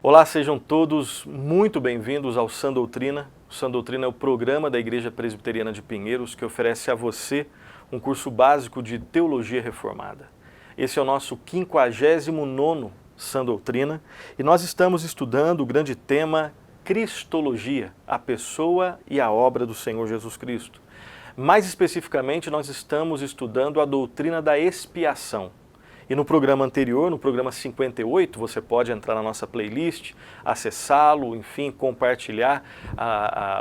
Olá, sejam todos muito bem-vindos ao Sã Doutrina. O Sã Doutrina é o programa da Igreja Presbiteriana de Pinheiros que oferece a você um curso básico de Teologia Reformada. Esse é o nosso 59º Sã Doutrina e nós estamos estudando o grande tema Cristologia, a pessoa e a obra do Senhor Jesus Cristo. Mais especificamente, nós estamos estudando a doutrina da expiação. E no programa anterior, no programa 58, você pode entrar na nossa playlist, acessá-lo, enfim, compartilhar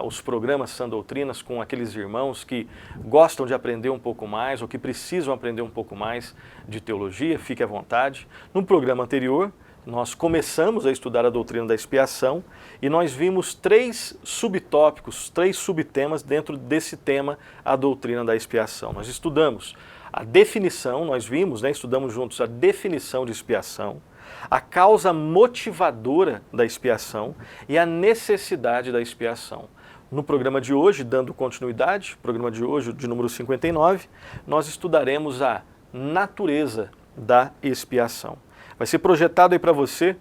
os programas Sã Doutrinas com aqueles irmãos que gostam de aprender um pouco mais ou que precisam aprender um pouco mais de teologia, fique à vontade. No programa anterior, nós começamos a estudar a doutrina da expiação e nós vimos 3 subtópicos, 3 subtemas dentro desse tema, a doutrina da expiação. Nós estudamos a definição, nós vimos, estudamos juntos a definição de expiação, a causa motivadora da expiação e a necessidade da expiação. No programa de hoje, dando continuidade, programa de hoje, de número 59, nós estudaremos a natureza da expiação. Vai ser projetado aí para você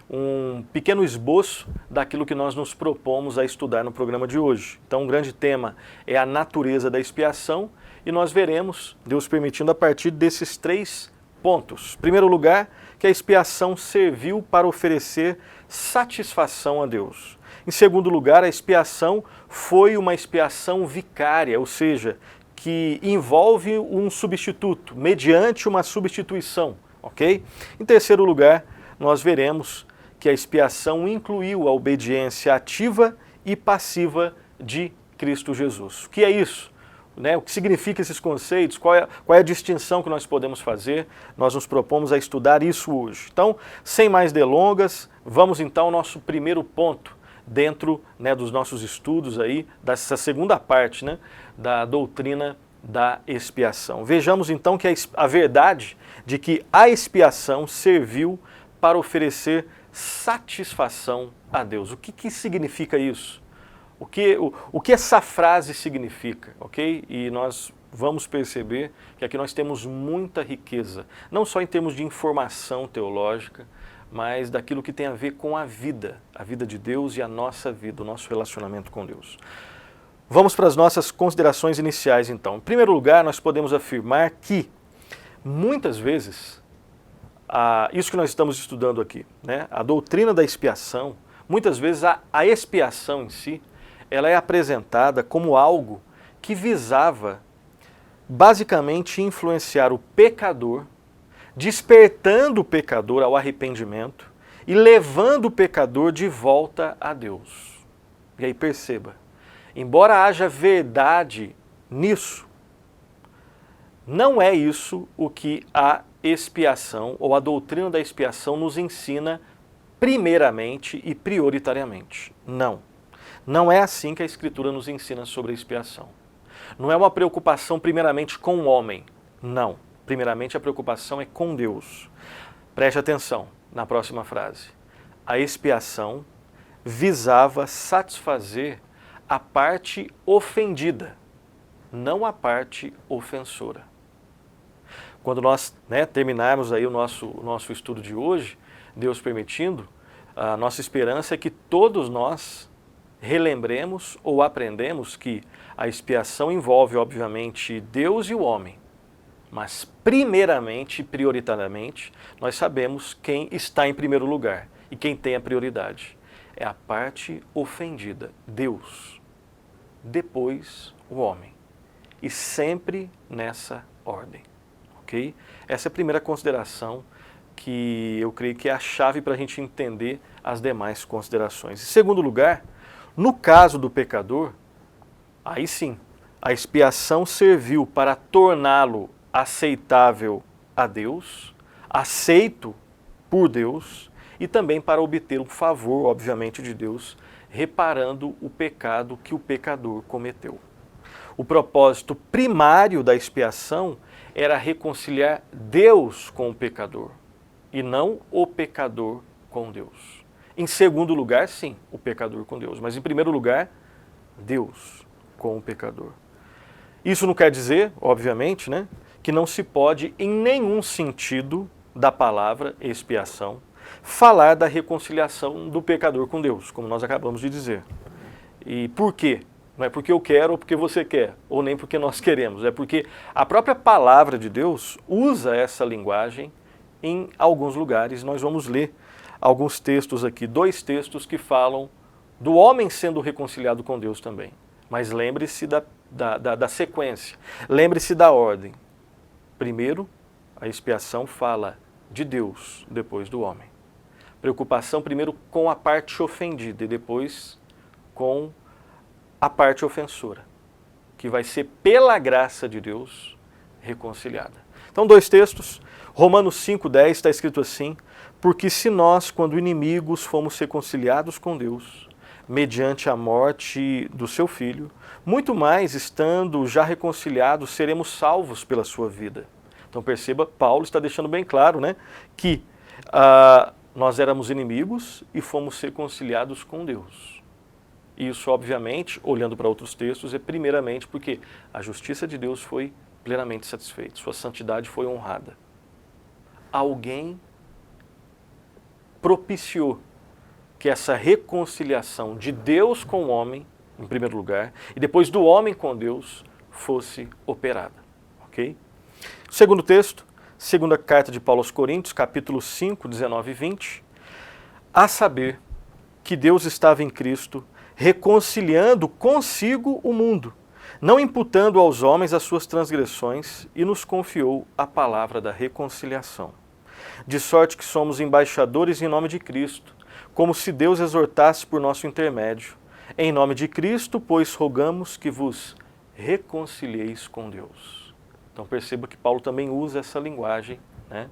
um pequeno esboço daquilo que nós nos propomos a estudar no programa de hoje. Então, um grande tema é a natureza da expiação e nós veremos, Deus permitindo, a partir desses 3 pontos. Em primeiro lugar, que a expiação serviu para oferecer satisfação a Deus. Em segundo lugar, a expiação foi uma expiação vicária, ou seja, que envolve um substituto, mediante uma substituição, ok? Em terceiro lugar, nós veremos que a expiação incluiu a obediência ativa e passiva de Cristo Jesus. O que é isso? O que significa esses conceitos? Qual é a distinção que nós podemos fazer? Nós nos propomos a estudar isso hoje. Então, sem mais delongas, vamos então ao nosso primeiro ponto dentro dos nossos estudos aí, dessa segunda parte da doutrina da expiação. Vejamos então que a verdade de que a expiação serviu para oferecer satisfação a Deus. O que significa isso? O que essa frase significa, ok? E nós vamos perceber que aqui nós temos muita riqueza, não só em termos de informação teológica, mas daquilo que tem a ver com a vida de Deus e a nossa vida, o nosso relacionamento com Deus. Vamos para as nossas considerações iniciais então. Em primeiro lugar, nós podemos afirmar que, muitas vezes, isso que nós estamos estudando aqui, a doutrina da expiação, muitas vezes a expiação em si, ela é apresentada como algo que visava basicamente influenciar o pecador, despertando o pecador ao arrependimento e levando o pecador de volta a Deus. E aí perceba, embora haja verdade nisso, não é isso o que a expiação ou a doutrina da expiação nos ensina primeiramente e prioritariamente. Não é assim que a Escritura nos ensina sobre a expiação. Não é uma preocupação primeiramente com o homem. Não. Primeiramente a preocupação é com Deus. Preste atenção na próxima frase. A expiação visava satisfazer a parte ofendida, não a parte ofensora. Quando nós terminarmos aí o nosso estudo de hoje, Deus permitindo, a nossa esperança é que todos nós relembremos ou aprendemos que a expiação envolve, obviamente, Deus e o homem. Mas, primeiramente e prioritariamente, nós sabemos quem está em primeiro lugar e quem tem a prioridade. É a parte ofendida, Deus. Depois, o homem. E sempre nessa ordem. Ok? Essa é a primeira consideração que eu creio que é a chave para a gente entender as demais considerações. Em segundo lugar, no caso do pecador, aí sim, a expiação serviu para torná-lo aceitável a Deus, aceito por Deus e também para obter um favor, obviamente, de Deus, reparando o pecado que o pecador cometeu. O propósito primário da expiação era reconciliar Deus com o pecador e não o pecador com Deus. Em segundo lugar, sim, o pecador com Deus. Mas em primeiro lugar, Deus com o pecador. Isso não quer dizer, obviamente, que não se pode, em nenhum sentido da palavra expiação, falar da reconciliação do pecador com Deus, como nós acabamos de dizer. E por quê? Não é porque eu quero ou porque você quer, ou nem porque nós queremos. É porque a própria palavra de Deus usa essa linguagem em alguns lugares. Nós vamos ler alguns textos aqui, 2 textos que falam do homem sendo reconciliado com Deus também. Mas lembre-se da sequência, lembre-se da ordem. Primeiro, a expiação fala de Deus, depois do homem. Preocupação primeiro com a parte ofendida e depois com a parte ofensora, que vai ser pela graça de Deus reconciliada. Então 2 textos, Romanos 5,10 está escrito assim: porque se nós, quando inimigos, fomos reconciliados com Deus, mediante a morte do seu Filho, muito mais, estando já reconciliados, seremos salvos pela sua vida. Então perceba, Paulo está deixando bem claro, né, que nós éramos inimigos e fomos reconciliados com Deus. Isso, obviamente, olhando para outros textos, é primeiramente porque a justiça de Deus foi plenamente satisfeita, sua santidade foi honrada. Alguém propiciou que essa reconciliação de Deus com o homem, em primeiro lugar, e depois do homem com Deus, fosse operada. Ok? Segundo texto, segunda carta de Paulo aos Coríntios, capítulo 5, 19 e 20, a saber que Deus estava em Cristo, reconciliando consigo o mundo, não imputando aos homens as suas transgressões, e nos confiou a palavra da reconciliação. De sorte que somos embaixadores em nome de Cristo, como se Deus exortasse por nosso intermédio. Em nome de Cristo, pois rogamos que vos reconcilieis com Deus. Então perceba que Paulo também usa essa linguagem, né,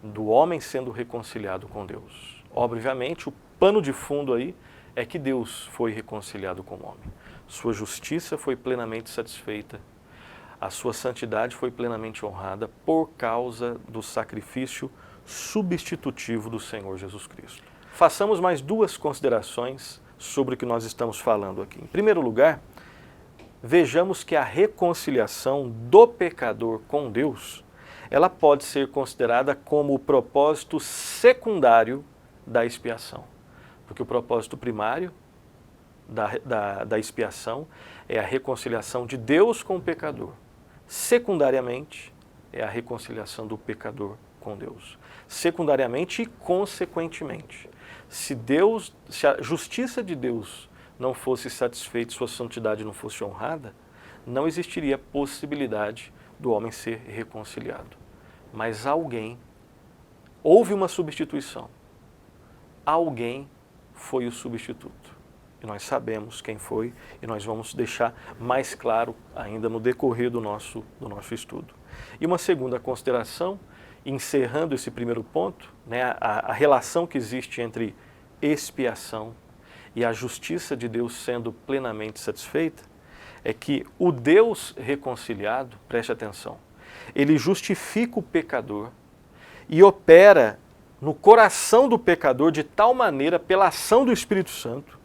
do homem sendo reconciliado com Deus. Obviamente, o pano de fundo aí é que Deus foi reconciliado com o homem. Sua justiça foi plenamente satisfeita, a sua santidade foi plenamente honrada por causa do sacrifício substitutivo do Senhor Jesus Cristo. Façamos mais 2 considerações sobre o que nós estamos falando aqui. Em primeiro lugar, vejamos que a reconciliação do pecador com Deus, ela pode ser considerada como o propósito secundário da expiação. Porque o propósito primário da expiação é a reconciliação de Deus com o pecador. Secundariamente, é a reconciliação do pecador com Deus. Secundariamente e consequentemente. Se a justiça de Deus não fosse satisfeita, sua santidade não fosse honrada, não existiria possibilidade do homem ser reconciliado. Mas houve uma substituição. Alguém foi o substituto. E nós sabemos quem foi e nós vamos deixar mais claro ainda no decorrer do nosso estudo. E uma segunda consideração, encerrando esse primeiro ponto, né, a relação que existe entre expiação e a justiça de Deus sendo plenamente satisfeita, é que o Deus reconciliado, preste atenção, ele justifica o pecador e opera no coração do pecador de tal maneira, pela ação do Espírito Santo,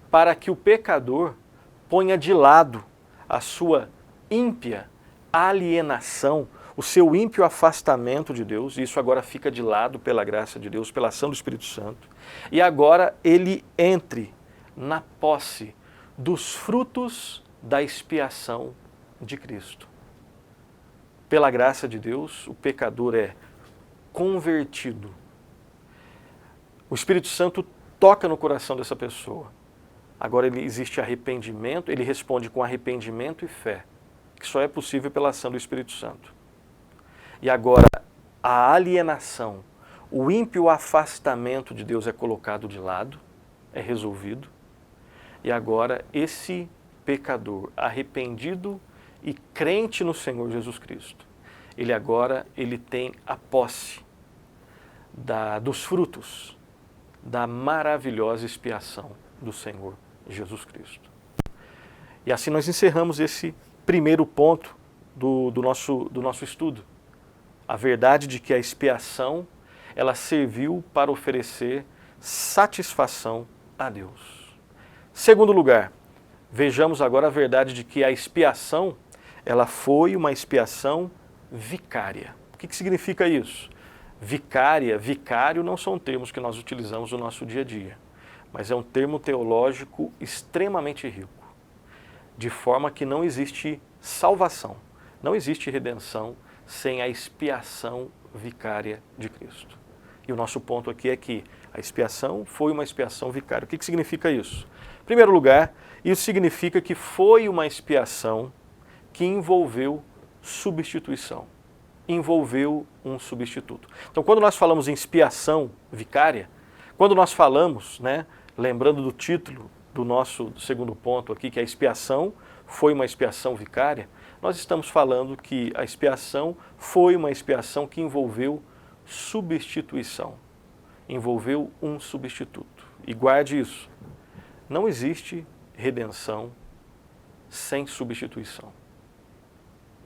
para que o pecador ponha de lado a sua ímpia alienação, o seu ímpio afastamento de Deus, e isso agora fica de lado pela graça de Deus, pela ação do Espírito Santo, e agora ele entre na posse dos frutos da expiação de Cristo. Pela graça de Deus, o pecador é convertido. O Espírito Santo toca no coração dessa pessoa. Agora existe arrependimento, ele responde com arrependimento e fé, que só é possível pela ação do Espírito Santo. E agora a alienação, o ímpio afastamento de Deus é colocado de lado, é resolvido. E agora esse pecador arrependido e crente no Senhor Jesus Cristo, ele tem a posse dos frutos da maravilhosa expiação do Senhor Jesus Cristo. E assim nós encerramos esse primeiro ponto do nosso estudo. A verdade de que a expiação, ela serviu para oferecer satisfação a Deus. Segundo lugar, vejamos agora a verdade de que a expiação, ela foi uma expiação vicária. O que significa isso? vicária, vicário não são termos que nós utilizamos no nosso dia a dia, mas é um termo teológico extremamente rico, de forma que não existe salvação, não existe redenção sem a expiação vicária de Cristo. E o nosso ponto aqui é que a expiação foi uma expiação vicária. O que significa isso? Em primeiro lugar, isso significa que foi uma expiação que envolveu substituição, envolveu um substituto. Então, quando nós falamos em expiação vicária, quando nós falamos, lembrando do título do nosso segundo ponto aqui, que a expiação foi uma expiação vicária, nós estamos falando que a expiação foi uma expiação que envolveu substituição, envolveu um substituto. E guarde isso, não existe redenção sem substituição.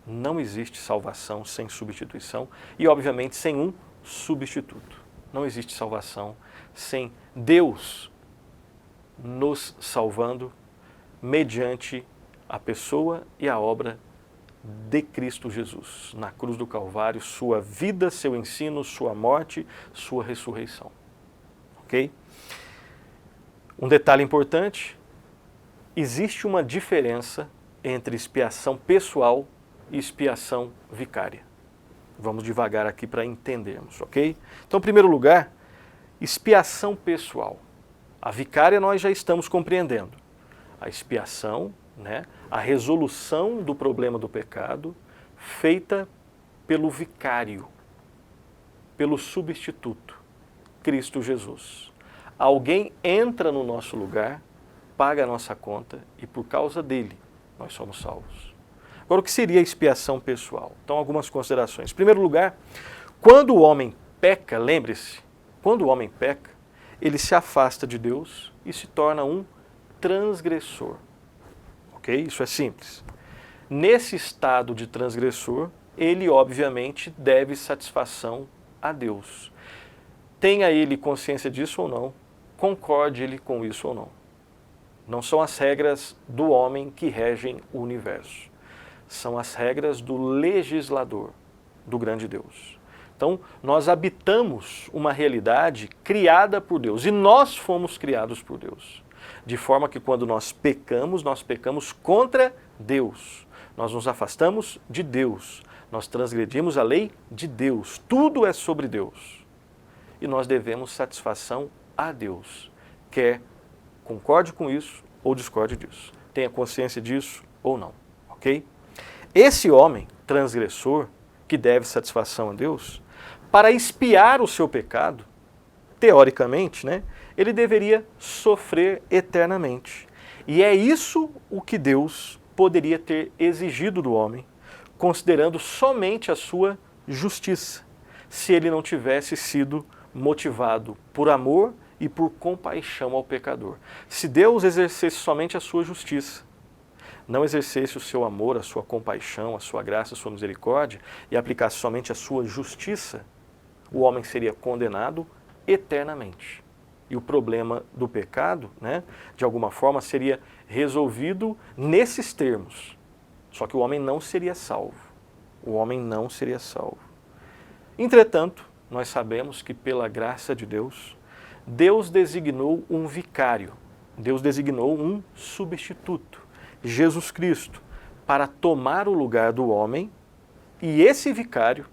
Não existe salvação sem substituição e, obviamente, sem um substituto. Não existe salvação sem Deus nos salvando mediante a pessoa e a obra de Cristo Jesus, na cruz do Calvário, sua vida, seu ensino, sua morte, sua ressurreição. Ok? Um detalhe importante, existe uma diferença entre expiação pessoal e expiação vicária. Vamos devagar aqui para entendermos, ok? Então, em primeiro lugar, expiação pessoal. A vicária nós já estamos compreendendo. A expiação, a resolução do problema do pecado, feita pelo vicário, pelo substituto, Cristo Jesus. Alguém entra no nosso lugar, paga a nossa conta e por causa dele nós somos salvos. Agora, o que seria a expiação pessoal? Então, algumas considerações. Em primeiro lugar, quando o homem peca, lembre-se, quando o homem peca, ele se afasta de Deus e se torna um transgressor. Ok? Isso é simples. Nesse estado de transgressor, ele obviamente deve satisfação a Deus. Tenha ele consciência disso ou não, concorde ele com isso ou não. Não são as regras do homem que regem o universo. São as regras do legislador, do grande Deus. Então, nós habitamos uma realidade criada por Deus e nós fomos criados por Deus. De forma que quando nós pecamos contra Deus. Nós nos afastamos de Deus. Nós transgredimos a lei de Deus. Tudo é sobre Deus. E nós devemos satisfação a Deus. Quer concorde com isso ou discorde disso. Tenha consciência disso ou não. Ok? Esse homem transgressor, que deve satisfação a Deus, para expiar o seu pecado, teoricamente, ele deveria sofrer eternamente. E é isso o que Deus poderia ter exigido do homem, considerando somente a sua justiça, se ele não tivesse sido motivado por amor e por compaixão ao pecador. Se Deus exercesse somente a sua justiça, não exercesse o seu amor, a sua compaixão, a sua graça, a sua misericórdia e aplicasse somente a sua justiça, o homem seria condenado eternamente. E o problema do pecado, de alguma forma, seria resolvido nesses termos. Só que o homem não seria salvo. O homem não seria salvo. Entretanto, nós sabemos que pela graça de Deus, Deus designou um vicário, Deus designou um substituto, Jesus Cristo, para tomar o lugar do homem, e esse vicário,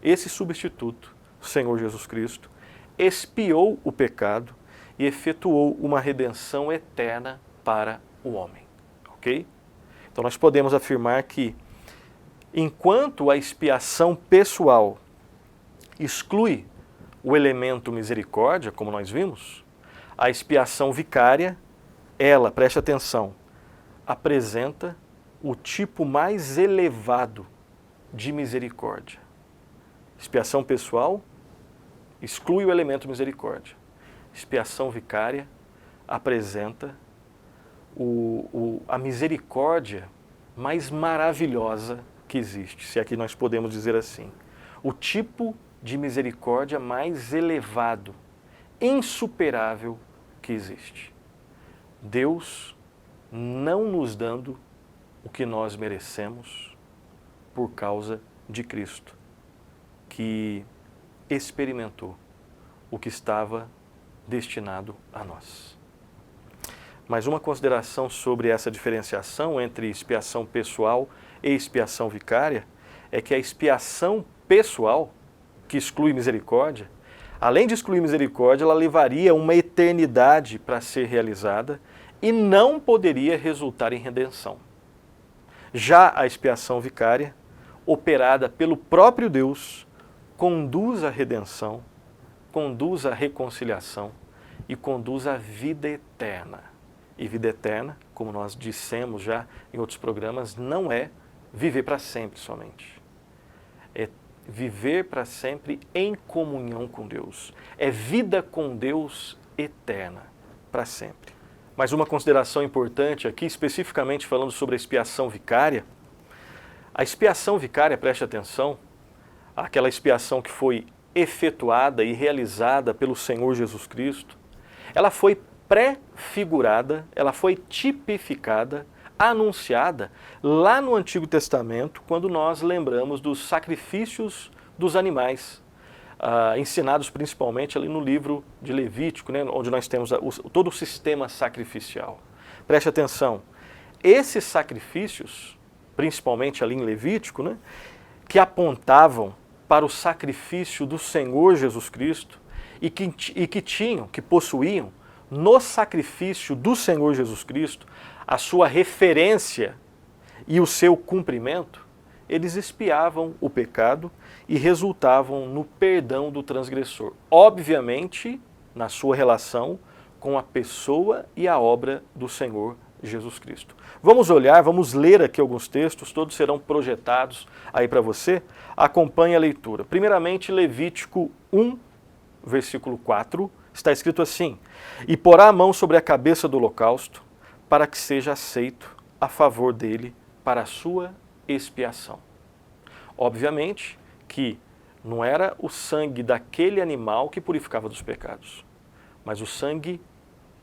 esse substituto, o Senhor Jesus Cristo, expiou o pecado e efetuou uma redenção eterna para o homem. Ok? Então nós podemos afirmar que, enquanto a expiação pessoal exclui o elemento misericórdia, como nós vimos, a expiação vicária, ela, preste atenção, apresenta o tipo mais elevado de misericórdia. Expiação pessoal exclui o elemento misericórdia. Expiação vicária apresenta a misericórdia mais maravilhosa que existe, se aqui nós podemos dizer assim. O tipo de misericórdia mais elevado, insuperável que existe. Deus não nos dando o que nós merecemos por causa de Cristo, que experimentou o que estava destinado a nós. Mas uma consideração sobre essa diferenciação entre expiação pessoal e expiação vicária é que a expiação pessoal, que exclui misericórdia, além de excluir misericórdia, ela levaria uma eternidade para ser realizada e não poderia resultar em redenção. Já a expiação vicária, operada pelo próprio Deus, conduz à redenção, conduz à reconciliação e conduz à vida eterna. E vida eterna, como nós dissemos já em outros programas, não é viver para sempre somente. É viver para sempre em comunhão com Deus. É vida com Deus eterna, para sempre. Mas uma consideração importante aqui, especificamente falando sobre a expiação vicária. A expiação vicária, preste atenção, aquela expiação que foi efetuada e realizada pelo Senhor Jesus Cristo, ela foi pré-figurada, ela foi tipificada, anunciada lá no Antigo Testamento, quando nós lembramos dos sacrifícios dos animais, ensinados principalmente ali no livro de Levítico, né, onde nós temos todo o sistema sacrificial. Preste atenção, esses sacrifícios, principalmente ali em Levítico, né, que apontavam para o sacrifício do Senhor Jesus Cristo e que possuíam no sacrifício do Senhor Jesus Cristo a sua referência e o seu cumprimento, eles expiavam o pecado e resultavam no perdão do transgressor. Obviamente, na sua relação com a pessoa e a obra do Senhor Jesus Cristo. Vamos olhar, vamos ler aqui alguns textos, todos serão projetados aí para você. Acompanhe a leitura. Primeiramente, Levítico 1, versículo 4, está escrito assim: e porá a mão sobre a cabeça do holocausto, para que seja aceito a favor dele para a sua expiação. Obviamente que não era o sangue daquele animal que purificava dos pecados, mas o sangue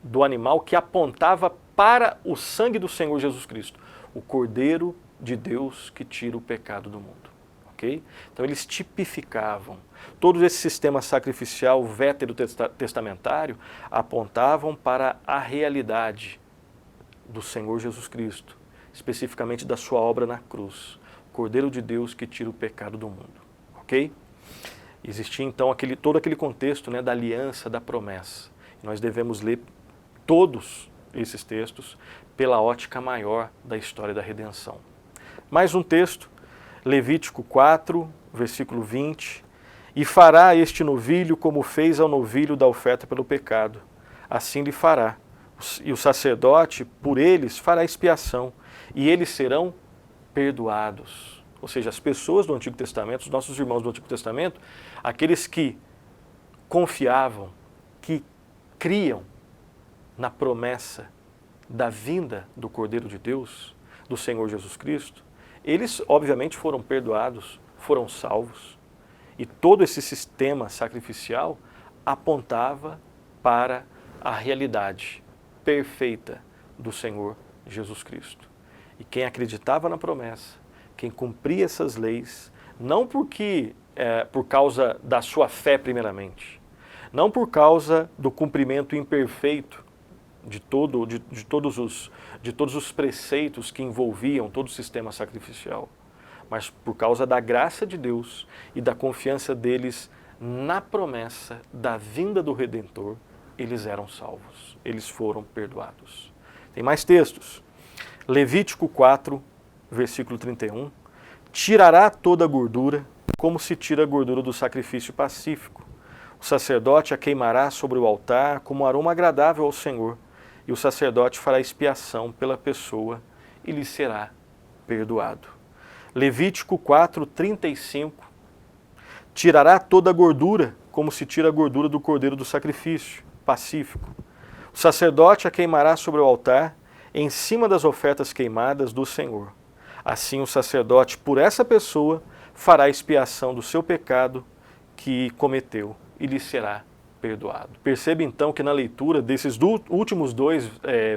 do animal que apontava para o sangue do Senhor Jesus Cristo, o Cordeiro de Deus que tira o pecado do mundo. Okay? Então eles tipificavam. Todo esse sistema sacrificial veterotestamentário apontavam para a realidade do Senhor Jesus Cristo, especificamente da sua obra na cruz, o Cordeiro de Deus que tira o pecado do mundo. Ok? Existia então todo aquele contexto, né, da aliança, da promessa. E nós devemos ler todos esses textos pela ótica maior da história da redenção. Mais um texto, Levítico 4, versículo 20. E fará este novilho como fez ao novilho da oferta pelo pecado. Assim lhe fará. E o sacerdote, por eles, fará expiação. E eles serão perdoados. Ou seja, as pessoas do Antigo Testamento, os nossos irmãos do Antigo Testamento, aqueles que confiavam, que criam na promessa da vinda do Cordeiro de Deus, do Senhor Jesus Cristo, eles obviamente foram perdoados, foram salvos. E todo esse sistema sacrificial apontava para a realidade perfeita do Senhor Jesus Cristo. E quem acreditava na promessa, quem cumpria essas leis, não por causa da sua fé primeiramente, não por causa do cumprimento imperfeito de todos os preceitos que envolviam todo o sistema sacrificial, mas por causa da graça de Deus e da confiança deles na promessa da vinda do Redentor, eles eram salvos, eles foram perdoados. Tem mais textos. Levítico 4, versículo 31. Tirará toda a gordura, como se tira a gordura do sacrifício pacífico. O sacerdote a queimará sobre o altar como aroma agradável ao Senhor, e o sacerdote fará expiação pela pessoa e lhe será perdoado. Levítico 4, 35. Tirará toda a gordura, como se tira a gordura do cordeiro do sacrifício pacífico. O sacerdote a queimará sobre o altar, em cima das ofertas queimadas do Senhor. Assim o sacerdote, por essa pessoa, fará expiação do seu pecado que cometeu e lhe será perdoado. Perceba então que na leitura desses últimos dois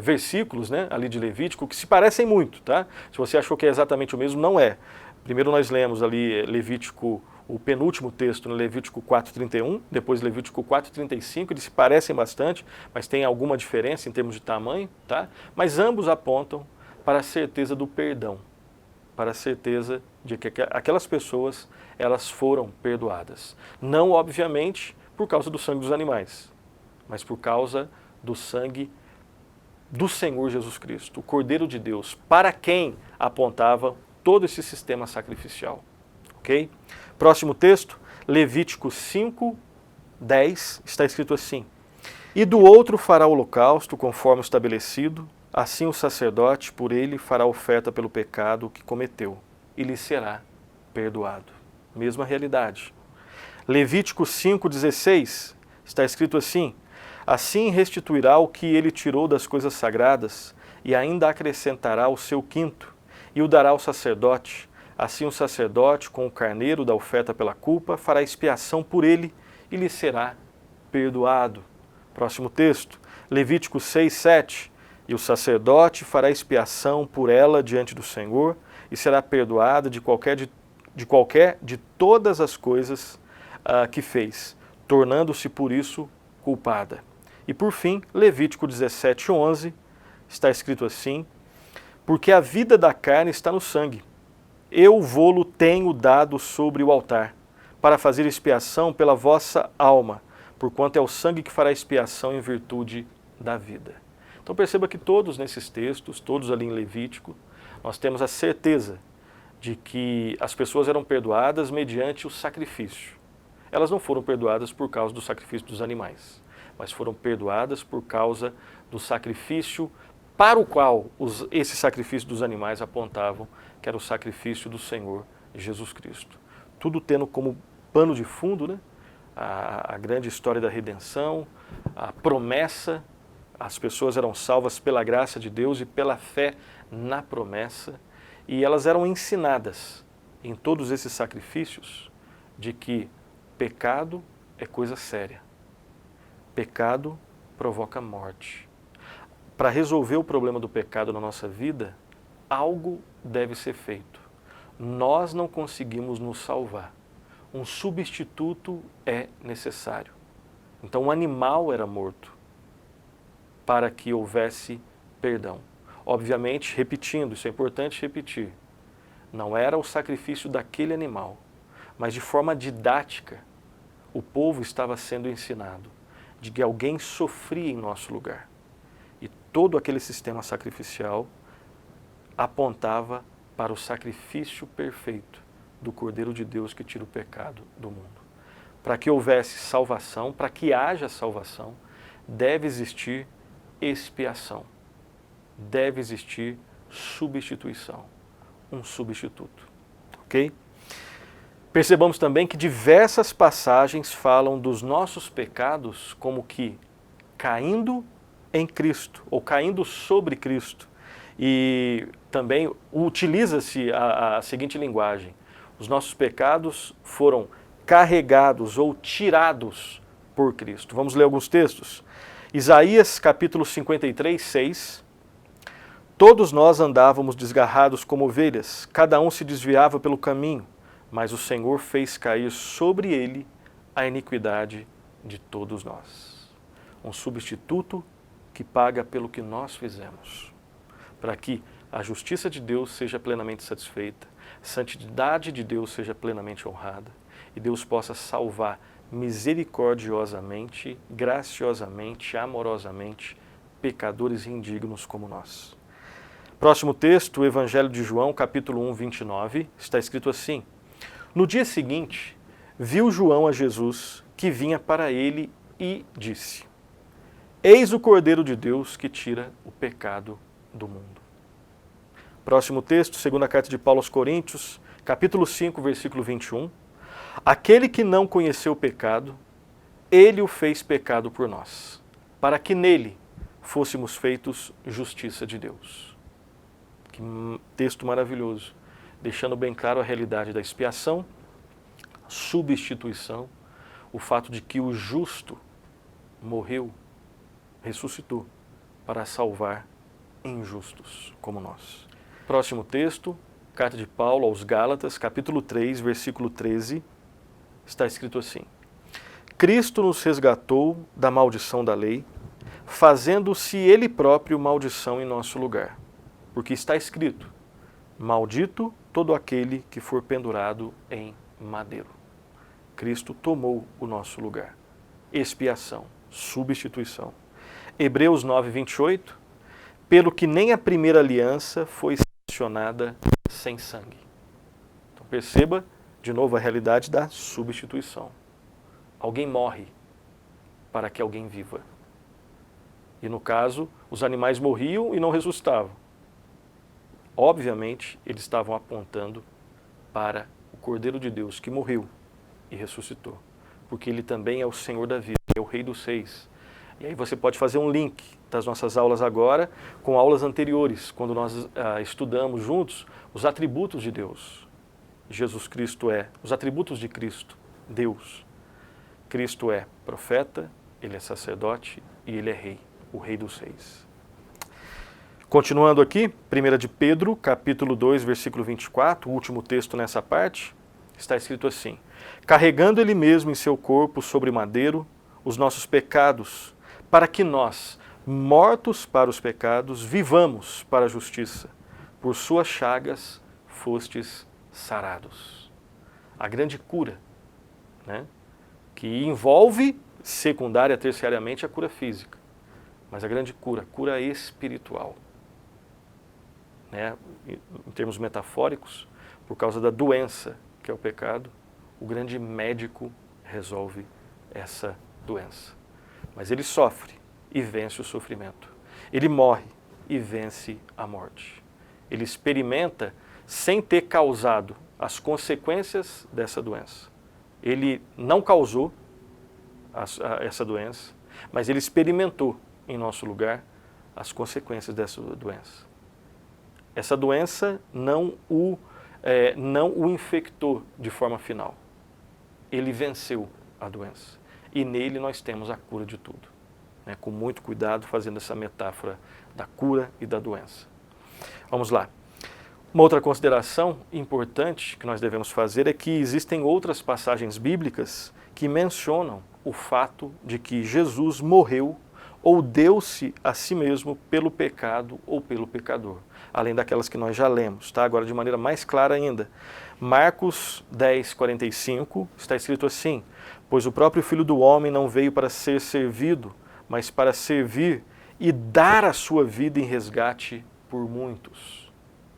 versículos, né, ali de Levítico, que se parecem muito, tá? Se você achou que é exatamente o mesmo, não é. Primeiro nós lemos ali Levítico, o penúltimo texto, no Levítico 4:31, depois Levítico 4:35, eles se parecem bastante, mas tem alguma diferença em termos de tamanho, tá? Mas ambos apontam para a certeza do perdão, para a certeza de que aquelas pessoas, elas foram perdoadas. Não, obviamente, por causa do sangue dos animais, mas por causa do sangue do Senhor Jesus Cristo, o Cordeiro de Deus, para quem apontava todo esse sistema sacrificial. Ok? Próximo texto, Levítico 5:10, está escrito assim: E do outro fará o holocausto conforme estabelecido, assim o sacerdote por ele fará oferta pelo pecado que cometeu, e lhe será perdoado. Mesma realidade. Levítico 5:16, está escrito assim: Assim restituirá o que ele tirou das coisas sagradas, e ainda acrescentará o seu quinto, e o dará ao sacerdote. Assim o sacerdote, com o carneiro da oferta pela culpa, fará expiação por ele, e lhe será perdoado. Próximo texto, Levítico 6:7, E o sacerdote fará expiação por ela diante do Senhor, e será perdoada de todas as coisas que fez, tornando-se por isso culpada. E por fim, Levítico 17:11, está escrito assim: Porque a vida da carne está no sangue. Eu vô-lo tenho dado sobre o altar, para fazer expiação pela vossa alma, porquanto é o sangue que fará expiação em virtude da vida. Então perceba que todos nesses textos, todos ali em Levítico, nós temos a certeza de que as pessoas eram perdoadas mediante o sacrifício. Elas não foram perdoadas por causa do sacrifício dos animais, mas foram perdoadas por causa do sacrifício para o qual esse sacrifício dos animais apontavam, que era o sacrifício do Senhor Jesus Cristo. Tudo tendo como pano de fundo, né, a grande história da redenção, a promessa, as pessoas eram salvas pela graça de Deus e pela fé na promessa, e elas eram ensinadas em todos esses sacrifícios de que pecado é coisa séria. Pecado provoca morte. Para resolver o problema do pecado na nossa vida, algo deve ser feito. Nós não conseguimos nos salvar. Um substituto é necessário. Então, um animal era morto para que houvesse perdão. Obviamente, repetindo, isso é importante repetir, não era o sacrifício daquele animal, mas de forma didática, o povo estava sendo ensinado de que alguém sofria em nosso lugar. E todo aquele sistema sacrificial apontava para o sacrifício perfeito do Cordeiro de Deus que tira o pecado do mundo. Para que houvesse salvação, para que haja salvação, deve existir expiação, deve existir substituição, um substituto. Ok? Percebamos também que diversas passagens falam dos nossos pecados como que caindo em Cristo, ou caindo sobre Cristo. E também utiliza-se a seguinte linguagem: os nossos pecados foram carregados ou tirados por Cristo. Vamos ler alguns textos? Isaías capítulo 53:6. Todos nós andávamos desgarrados como ovelhas, cada um se desviava pelo caminho, mas o Senhor fez cair sobre ele a iniquidade de todos nós. Um substituto que paga pelo que nós fizemos, para que a justiça de Deus seja plenamente satisfeita, a santidade de Deus seja plenamente honrada, e Deus possa salvar misericordiosamente, graciosamente, amorosamente, pecadores indignos como nós. Próximo texto, o Evangelho de João, capítulo 1, 29, está escrito assim: No dia seguinte, viu João a Jesus, que vinha para ele, e disse: Eis o Cordeiro de Deus que tira o pecado do mundo. Próximo texto, segunda carta de Paulo aos Coríntios, capítulo 5, versículo 21. Aquele que não conheceu o pecado, ele o fez pecado por nós, para que nele fôssemos feitos justiça de Deus. Que texto maravilhoso, deixando bem claro a realidade da expiação, substituição, o fato de que o justo morreu, ressuscitou para salvar injustos como nós. Próximo texto, carta de Paulo aos Gálatas, capítulo 3, versículo 13, está escrito assim: Cristo nos resgatou da maldição da lei, fazendo-se Ele próprio maldição em nosso lugar. Porque está escrito: maldito todo aquele que for pendurado em madeiro. Cristo tomou o nosso lugar. Expiação, substituição. Hebreus 9, 28, pelo que nem a primeira aliança foi sancionada sem sangue. Então perceba de novo a realidade da substituição. Alguém morre para que alguém viva. E no caso, os animais morriam e não ressuscitavam. Obviamente, eles estavam apontando para o Cordeiro de Deus que morreu e ressuscitou. Porque ele também é o Senhor da vida, é o Rei dos Reis. E aí você pode fazer um link das nossas aulas agora com aulas anteriores, quando nós estudamos juntos os atributos de Deus. Jesus Cristo é, os atributos de Cristo, Deus. Cristo é profeta, ele é sacerdote e ele é rei, o Rei dos Reis. Continuando aqui, 1 de Pedro, capítulo 2, versículo 24, o último texto nessa parte, está escrito assim: carregando ele mesmo em seu corpo sobre madeiro os nossos pecados, para que nós, mortos para os pecados, vivamos para a justiça. Por suas chagas fostes sarados. A grande cura, né? Que envolve secundária, terciariamente, a cura física. Mas a grande cura, a cura espiritual. Né? Em termos metafóricos, por causa da doença, que é o pecado, o grande médico resolve essa doença. Mas ele sofre e vence o sofrimento. Ele morre e vence a morte. Ele experimenta sem ter causado as consequências dessa doença. Ele não causou essa doença, mas ele experimentou em nosso lugar as consequências dessa doença. Essa doença não o infectou de forma final. Ele venceu a doença. E nele nós temos a cura de tudo. Né? Com muito cuidado, fazendo essa metáfora da cura e da doença. Vamos lá. Uma outra consideração importante que nós devemos fazer é que existem outras passagens bíblicas que mencionam o fato de que Jesus morreu ou deu-se a si mesmo pelo pecado ou pelo pecador, além daquelas que nós já lemos, tá? Agora de maneira mais clara ainda. Marcos 10, 45, está escrito assim: pois o próprio Filho do Homem não veio para ser servido, mas para servir e dar a sua vida em resgate por muitos.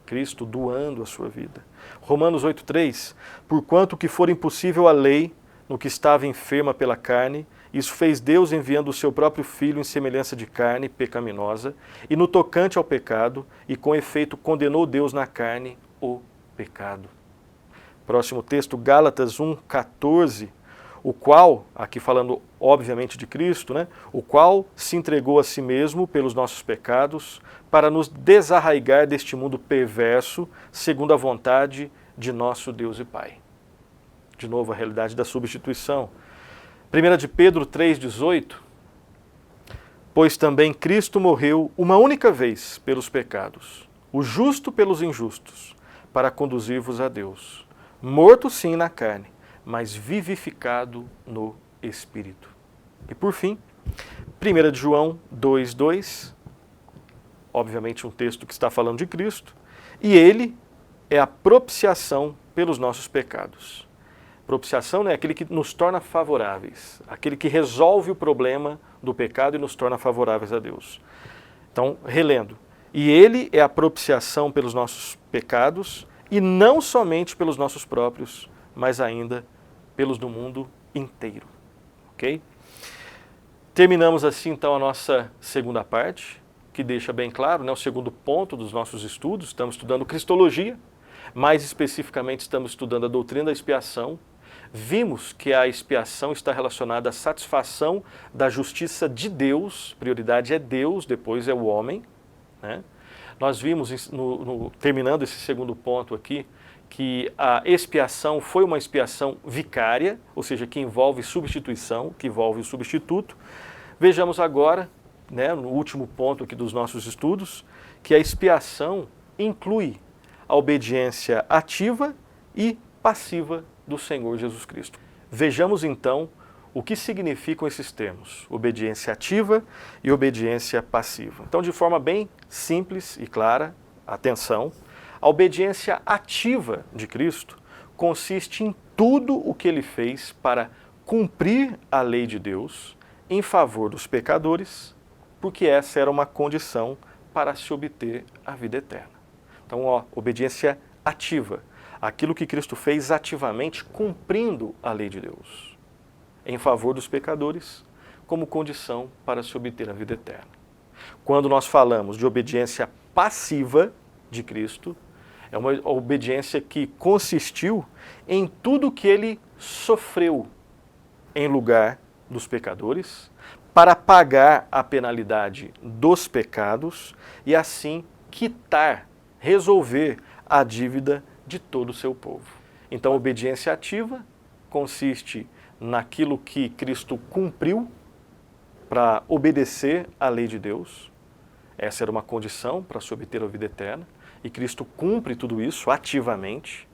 Cristo doando a sua vida. Romanos 8,3, porquanto que for impossível a lei, no que estava enferma pela carne, isso fez Deus enviando o seu próprio Filho em semelhança de carne pecaminosa, e no tocante ao pecado, e com efeito condenou Deus na carne o pecado. Próximo texto, Gálatas 1,14, o qual, aqui falando obviamente de Cristo, né, o qual se entregou a si mesmo pelos nossos pecados, para nos desarraigar deste mundo perverso, segundo a vontade de nosso Deus e Pai. De novo, a realidade da substituição. 1 de Pedro 3,18, pois também Cristo morreu uma única vez pelos pecados, o justo pelos injustos, para conduzir-vos a Deus. Morto sim na carne, mas vivificado no Espírito. E por fim, 1 de João 2,2, obviamente um texto que está falando de Cristo, e ele é a propiciação pelos nossos pecados. Propiciação, né, é aquele que nos torna favoráveis, aquele que resolve o problema do pecado e nos torna favoráveis a Deus. Então, relendo, e ele é a propiciação pelos nossos pecados, e não somente pelos nossos próprios, mas ainda pelos do mundo inteiro. Ok? Terminamos assim então a nossa segunda parte, que deixa bem claro, né, o segundo ponto dos nossos estudos. Estamos estudando Cristologia, mais especificamente estamos estudando a doutrina da expiação. Vimos que a expiação está relacionada à satisfação da justiça de Deus, prioridade é Deus, depois é o homem. Né? Nós vimos, terminando esse segundo ponto aqui, que a expiação foi uma expiação vicária, ou seja, que envolve substituição, que envolve o substituto. Vejamos agora, né, no último ponto aqui dos nossos estudos, que a expiação inclui a obediência ativa e passiva do Senhor Jesus Cristo. Vejamos então o que significam esses termos, obediência ativa e obediência passiva. Então, de forma bem simples e clara, atenção, a obediência ativa de Cristo consiste em tudo o que ele fez para cumprir a lei de Deus em favor dos pecadores, porque essa era uma condição para se obter a vida eterna. Então, obediência ativa, aquilo que Cristo fez ativamente cumprindo a lei de Deus em favor dos pecadores, como condição para se obter a vida eterna. Quando nós falamos de obediência passiva de Cristo, é uma obediência que consistiu em tudo que ele sofreu em lugar dos pecadores, para pagar a penalidade dos pecados e assim quitar, resolver a dívida de todo o seu povo. Então, a obediência ativa consiste naquilo que Cristo cumpriu para obedecer à lei de Deus. Essa era uma condição para se obter a vida eterna. E Cristo cumpre tudo isso ativamente.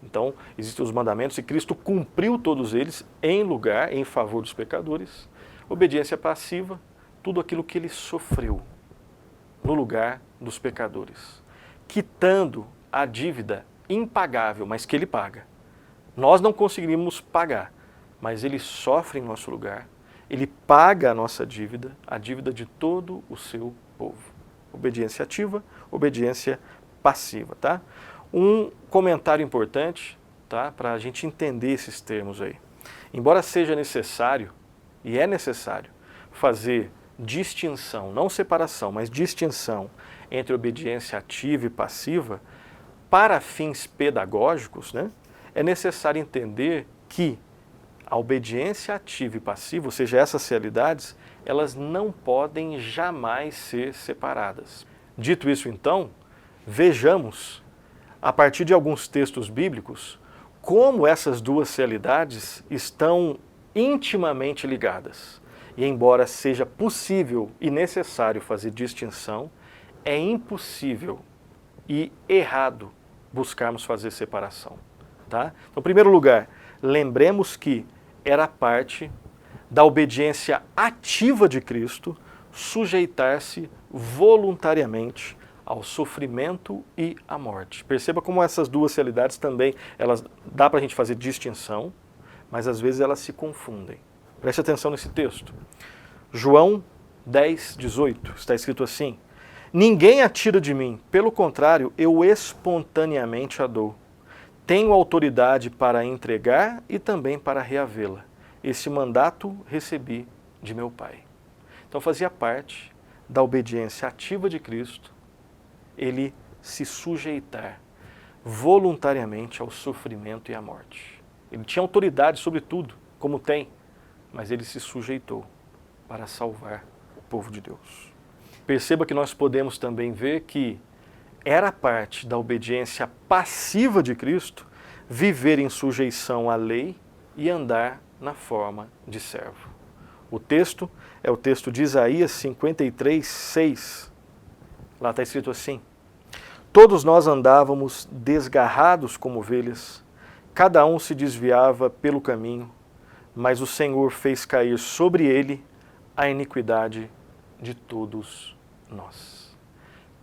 Então, existem os mandamentos e Cristo cumpriu todos eles em lugar, em favor dos pecadores. Obediência passiva, tudo aquilo que ele sofreu no lugar dos pecadores, quitando a dívida impagável, mas que ele paga. Nós não conseguiríamos pagar, mas ele sofre em nosso lugar, ele paga a nossa dívida, a dívida de todo o seu povo. Obediência ativa, obediência passiva, tá? Um comentário importante, tá, para a gente entender esses termos aí. Embora seja necessário, e é necessário, fazer distinção, não separação, mas distinção entre obediência ativa e passiva, para fins pedagógicos, né, é necessário entender que a obediência ativa e passiva, ou seja, essas realidades, elas não podem jamais ser separadas. Dito isso, então, vejamos, a partir de alguns textos bíblicos, como essas duas realidades estão intimamente ligadas. E embora seja possível e necessário fazer distinção, é impossível e errado buscarmos fazer separação. Tá? Então, em primeiro lugar, lembremos que era parte da obediência ativa de Cristo sujeitar-se voluntariamente ao sofrimento e à morte. Perceba como essas duas realidades também, elas dá para a gente fazer distinção, mas às vezes elas se confundem. Preste atenção nesse texto. João 10, 18, está escrito assim: ninguém a tira de mim, pelo contrário, eu espontaneamente a dou. Tenho autoridade para entregar e também para reavê-la. Esse mandato recebi de meu Pai. Então fazia parte da obediência ativa de Cristo, ele se sujeitar voluntariamente ao sofrimento e à morte. Ele tinha autoridade sobre tudo, como tem, mas ele se sujeitou para salvar o povo de Deus. Perceba que nós podemos também ver que era parte da obediência passiva de Cristo viver em sujeição à lei e andar na forma de servo. O texto é o texto de Isaías 53, 6. Lá está escrito assim: todos nós andávamos desgarrados como ovelhas, cada um se desviava pelo caminho, mas o Senhor fez cair sobre ele a iniquidade de todos nós.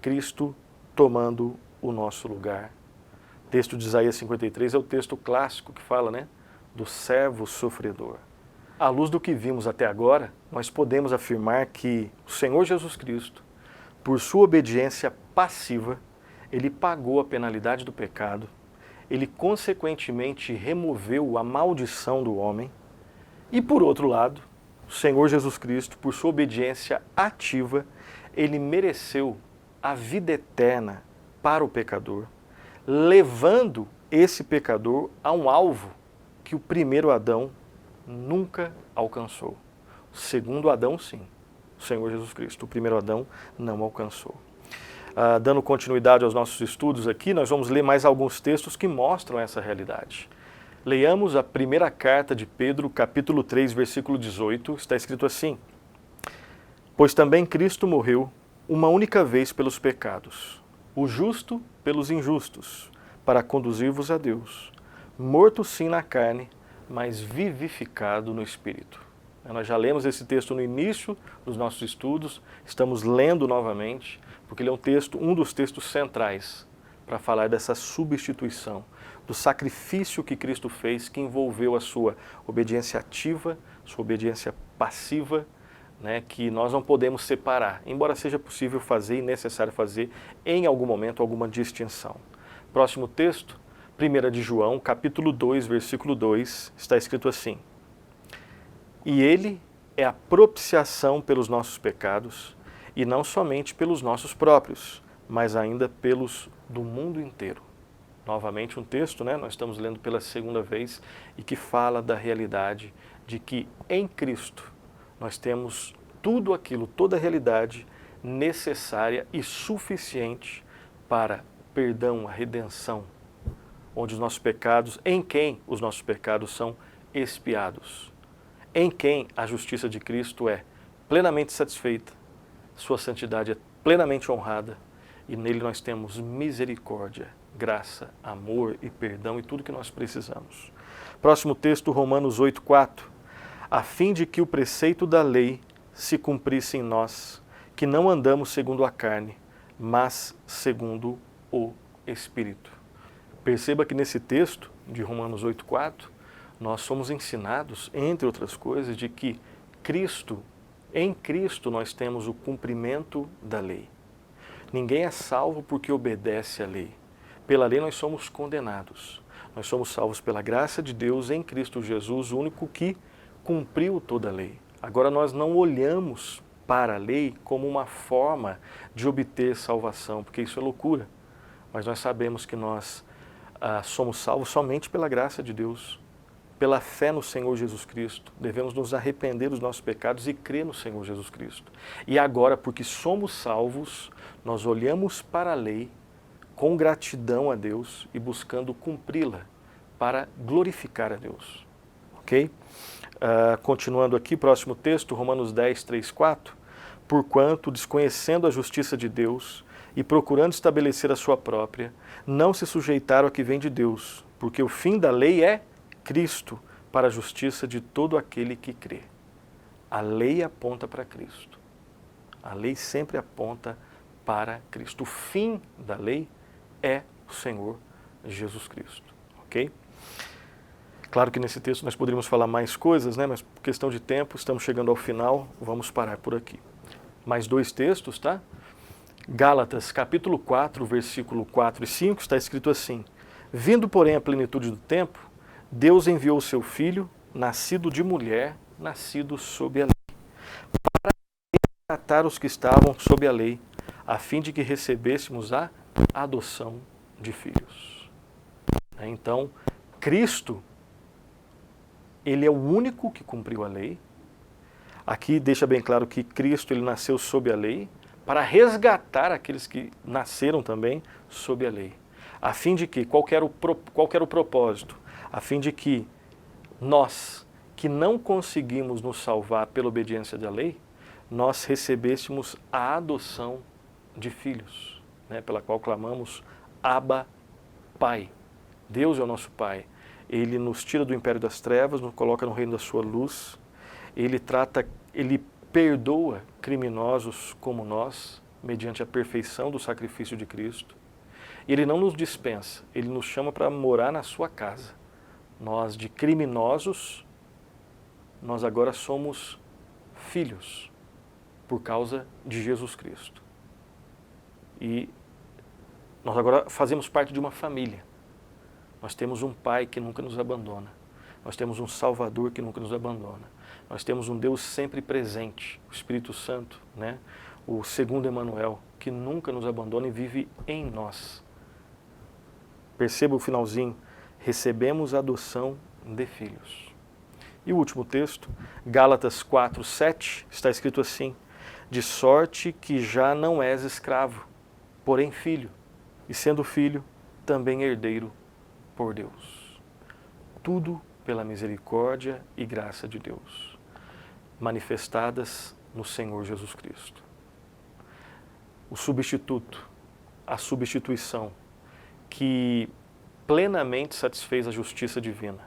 Cristo tomando o nosso lugar. O texto de Isaías 53 é o texto clássico que fala, né, do servo sofredor. À luz do que vimos até agora, nós podemos afirmar que o Senhor Jesus Cristo, por sua obediência passiva, ele pagou a penalidade do pecado, ele consequentemente removeu a maldição do homem, e por outro lado, o Senhor Jesus Cristo, por sua obediência ativa, ele mereceu a vida eterna para o pecador, levando esse pecador a um alvo que o primeiro Adão nunca alcançou. O segundo Adão, sim. O Senhor Jesus Cristo. O primeiro Adão não alcançou. Dando continuidade aos nossos estudos aqui, nós vamos ler mais alguns textos que mostram essa realidade. Leiamos a primeira carta de Pedro, capítulo 3, versículo 18. Está escrito assim: Pois também Cristo morreu uma única vez pelos pecados, o justo pelos injustos, para conduzir-vos a Deus, morto sim na carne, mas vivificado no Espírito. Nós já lemos esse texto no início dos nossos estudos, estamos lendo novamente, porque ele é um dos textos centrais para falar dessa substituição, do sacrifício que Cristo fez, que envolveu a sua obediência ativa, sua obediência passiva, né, que nós não podemos separar, embora seja possível fazer e necessário fazer em algum momento alguma distinção. Próximo texto, 1 de João, capítulo 2, versículo 2, está escrito assim: E ele é a propiciação pelos nossos pecados, e não somente pelos nossos próprios, mas ainda pelos do mundo inteiro. Novamente um texto, né? Nós estamos lendo pela segunda vez, e que fala da realidade de que em Cristo nós temos tudo aquilo, toda a realidade necessária e suficiente para perdão, a redenção, onde os nossos pecados, em quem os nossos pecados são expiados, em quem a justiça de Cristo é plenamente satisfeita, sua santidade é plenamente honrada, e nele nós temos misericórdia, graça, amor e perdão e tudo que nós precisamos. Próximo texto, Romanos 8,4. A fim de que o preceito da lei se cumprisse em nós, que não andamos segundo a carne, mas segundo o Espírito. Perceba que nesse texto de Romanos 8,4, nós somos ensinados, entre outras coisas, de que em Cristo nós temos o cumprimento da lei. Ninguém é salvo porque obedece à lei. Pela lei nós somos condenados. Nós somos salvos pela graça de Deus em Cristo Jesus, o único que cumpriu toda a lei. Agora nós não olhamos para a lei como uma forma de obter salvação, porque isso é loucura. Mas nós sabemos que nós somos salvos somente pela graça de Deus, pela fé no Senhor Jesus Cristo. Devemos nos arrepender dos nossos pecados e crer no Senhor Jesus Cristo. E agora, porque somos salvos, nós olhamos para a lei com gratidão a Deus e buscando cumpri-la para glorificar a Deus. Ok? Continuando aqui, próximo texto, Romanos 10, 3, 4. Porquanto, desconhecendo a justiça de Deus e procurando estabelecer a sua própria, não se sujeitaram a que vem de Deus, porque o fim da lei é Cristo, para a justiça de todo aquele que crê. A lei aponta para Cristo. A lei sempre aponta para Cristo. O fim da lei é o Senhor Jesus Cristo. Ok? Claro que nesse texto nós poderíamos falar mais coisas, né? Mas por questão de tempo, estamos chegando ao final, vamos parar por aqui. Mais dois textos, tá? Gálatas, capítulo 4, versículo 4 e 5, está escrito assim: Vindo, porém, a plenitude do tempo, Deus enviou o seu Filho, nascido de mulher, nascido sob a lei, para resgatar os que estavam sob a lei, a fim de que recebêssemos a adoção de filhos. Então, Cristo, ele é o único que cumpriu a lei. Aqui deixa bem claro que Cristo, ele nasceu sob a lei, para resgatar aqueles que nasceram também sob a lei. A fim de que, qual era o propósito? A fim de que nós, que não conseguimos nos salvar pela obediência da lei, nós recebêssemos a adoção de filhos, né, pela qual clamamos Abba, Pai. Deus é o nosso Pai. Ele nos tira do império das trevas, nos coloca no reino da sua luz. Ele perdoa criminosos como nós, mediante a perfeição do sacrifício de Cristo. Ele não nos dispensa, ele nos chama para morar na sua casa. Nós, de criminosos, nós agora somos filhos, por causa de Jesus Cristo. E nós agora fazemos parte de uma família. Nós temos um Pai que nunca nos abandona. Nós temos um Salvador que nunca nos abandona. Nós temos um Deus sempre presente, o Espírito Santo, né? O segundo Emanuel, que nunca nos abandona e vive em nós. Perceba o finalzinho. Recebemos a adoção de filhos. E o último texto, Gálatas 4, 7, está escrito assim: De sorte que já não és escravo, porém filho, e sendo filho, também herdeiro por Deus. Tudo pela misericórdia e graça de Deus, manifestadas no Senhor Jesus Cristo. O substituto, a substituição que plenamente satisfez a justiça divina,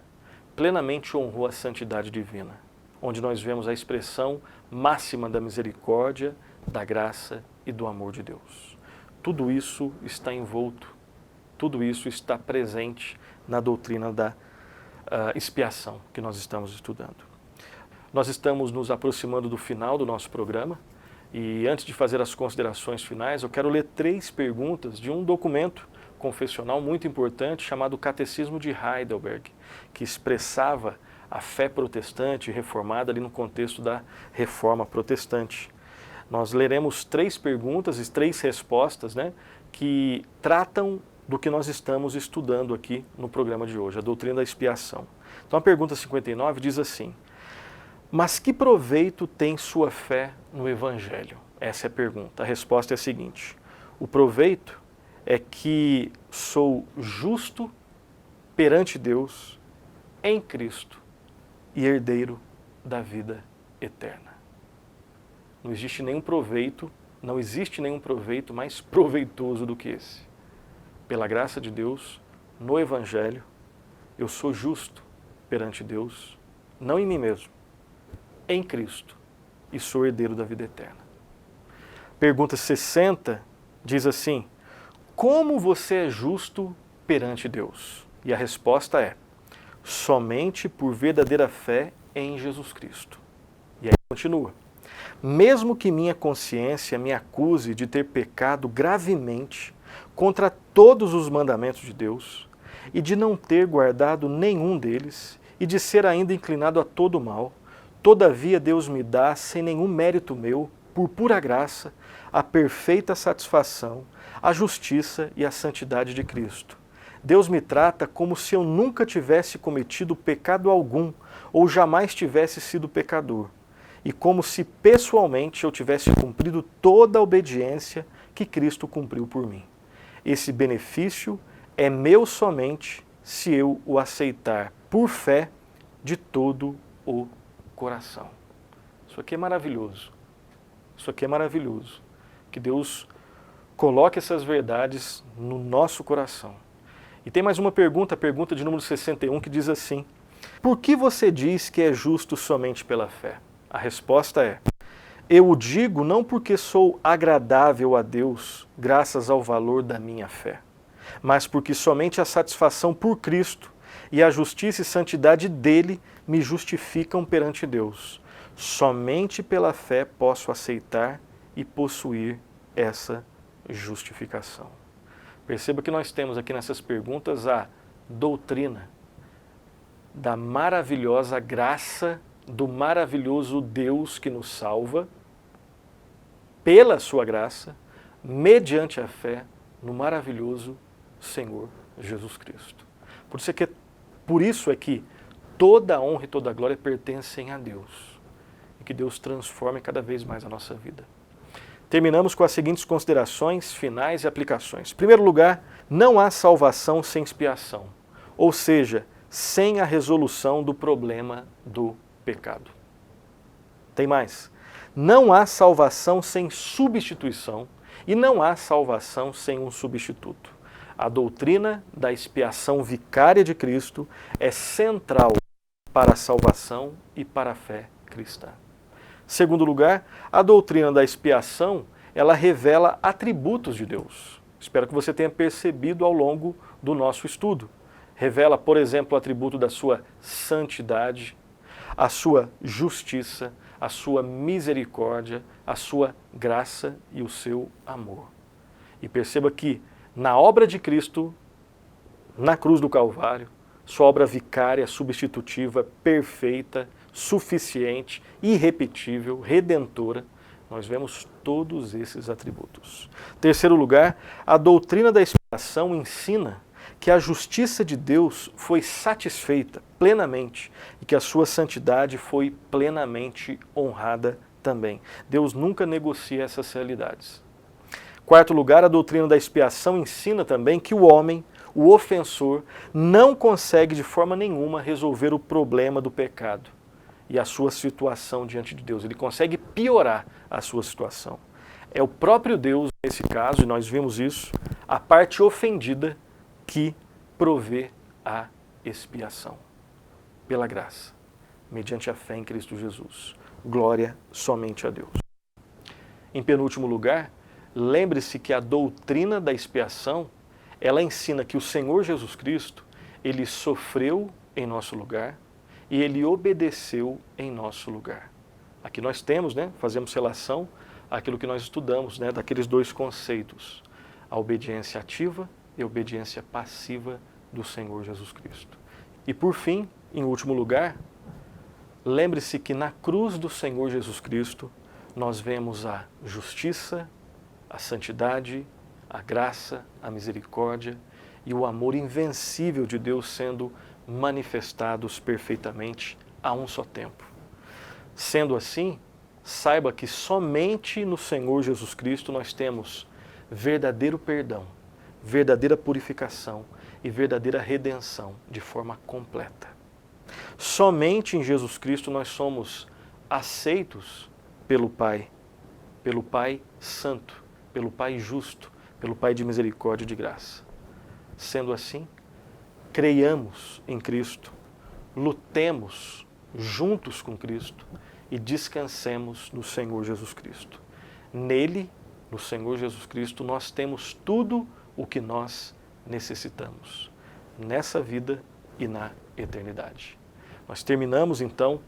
plenamente honrou a santidade divina, onde nós vemos a expressão máxima da misericórdia, da graça e do amor de Deus. Tudo isso está envolto, tudo isso está presente na doutrina da expiação que nós estamos estudando. Nós estamos nos aproximando do final do nosso programa e antes de fazer as considerações finais, eu quero ler 3 perguntas de um documento confessional muito importante chamado Catecismo de Heidelberg, que expressava a fé protestante e reformada ali no contexto da Reforma Protestante. Nós leremos 3 perguntas e 3 respostas, né, que tratam do que nós estamos estudando aqui no programa de hoje, a doutrina da expiação. Então a pergunta 59 diz assim: mas que proveito tem sua fé no Evangelho? Essa é a pergunta. A resposta é a seguinte: o proveito é que sou justo perante Deus em Cristo e herdeiro da vida eterna. Não existe nenhum proveito mais proveitoso do que esse. Pela graça de Deus, no Evangelho, eu sou justo perante Deus, não em mim mesmo, em Cristo, e sou herdeiro da vida eterna. Pergunta 60 diz assim: como você é justo perante Deus? E a resposta é: somente por verdadeira fé em Jesus Cristo. E aí continua: mesmo que minha consciência me acuse de ter pecado gravemente contra todos os mandamentos de Deus, e de não ter guardado nenhum deles, e de ser ainda inclinado a todo mal, todavia Deus me dá, sem nenhum mérito meu, por pura graça, a perfeita satisfação, a justiça e a santidade de Cristo. Deus me trata como se eu nunca tivesse cometido pecado algum, ou jamais tivesse sido pecador, e como se pessoalmente eu tivesse cumprido toda a obediência que Cristo cumpriu por mim. Esse benefício é meu somente se eu o aceitar por fé de todo o coração. Isso aqui é maravilhoso. Isso aqui é maravilhoso. Que Deus coloque essas verdades no nosso coração. E tem mais uma pergunta, a pergunta de número 61, que diz assim: por que você diz que é justo somente pela fé? A resposta é: eu o digo não porque sou agradável a Deus graças ao valor da minha fé, mas porque somente a satisfação por Cristo e a justiça e santidade dele me justificam perante Deus. Somente pela fé posso aceitar e possuir essa justificação. Perceba que nós temos aqui nessas perguntas a doutrina da maravilhosa graça do maravilhoso Deus que nos salva pela sua graça, mediante a fé no maravilhoso Senhor Jesus Cristo. Por isso é que toda a honra e toda a glória pertencem a Deus. E que Deus transforme cada vez mais a nossa vida. Terminamos com as seguintes considerações finais e aplicações. Em primeiro lugar, não há salvação sem expiação, ou seja, sem a resolução do problema do pecado. Tem mais. Não há salvação sem substituição e não há salvação sem um substituto. A doutrina da expiação vicária de Cristo é central para a salvação e para a fé cristã. Segundo lugar, a doutrina da expiação, ela revela atributos de Deus. Espero que você tenha percebido ao longo do nosso estudo. Revela, por exemplo, o atributo da sua santidade, a sua justiça, a sua misericórdia, a sua graça e o seu amor. E perceba que na obra de Cristo, na cruz do Calvário, sua obra vicária, substitutiva, perfeita, suficiente, irrepetível, redentora, nós vemos todos esses atributos. Terceiro lugar, a doutrina da expiação ensina que a justiça de Deus foi satisfeita plenamente e que a sua santidade foi plenamente honrada também. Deus nunca negocia essas realidades. Quarto lugar, a doutrina da expiação ensina também que o homem, o ofensor, não consegue de forma nenhuma resolver o problema do pecado. e a sua situação diante de Deus. Ele consegue piorar a sua situação. É o próprio Deus, nesse caso, e nós vimos isso, a parte ofendida que provê a expiação. Pela graça, mediante a fé em Cristo Jesus. Glória somente a Deus. Em penúltimo lugar, lembre-se que a doutrina da expiação, ela ensina que o Senhor Jesus Cristo, ele sofreu em nosso lugar e ele obedeceu em nosso lugar. Aqui nós temos, fazemos relação àquilo que nós estudamos, daqueles dois conceitos, a obediência ativa e a obediência passiva do Senhor Jesus Cristo. E por fim, em último lugar, lembre-se que na cruz do Senhor Jesus Cristo, nós vemos a justiça, a santidade, a graça, a misericórdia e o amor invencível de Deus sendo manifestados perfeitamente a um só tempo. Sendo assim, saiba que somente no Senhor Jesus Cristo nós temos verdadeiro perdão, verdadeira purificação e verdadeira redenção de forma completa. Somente em Jesus Cristo nós somos aceitos pelo Pai Santo, pelo Pai justo, pelo Pai de misericórdia e de graça. Sendo assim, creiamos em Cristo, lutemos juntos com Cristo e descansemos no Senhor Jesus Cristo. Nele, no Senhor Jesus Cristo, nós temos tudo o que nós necessitamos, nessa vida e na eternidade. Nós terminamos então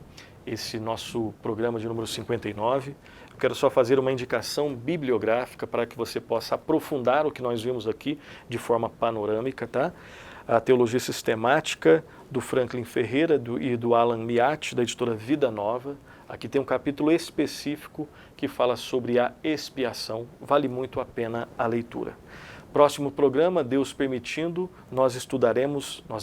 esse nosso programa de número 59. Eu quero só fazer uma indicação bibliográfica para que você possa aprofundar o que nós vimos aqui de forma panorâmica, tá? A Teologia Sistemática do Franklin Ferreira e do Alan Miatti, da editora Vida Nova. Aqui tem um capítulo específico que fala sobre a expiação. Vale muito a pena a leitura. Próximo programa, Deus permitindo, nós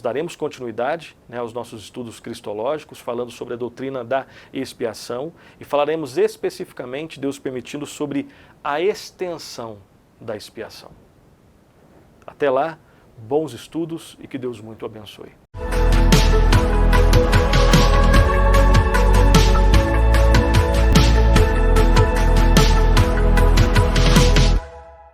daremos continuidade aos nossos estudos cristológicos, falando sobre a doutrina da expiação e falaremos especificamente, Deus permitindo, sobre a extensão da expiação. Até lá, bons estudos e que Deus muito abençoe.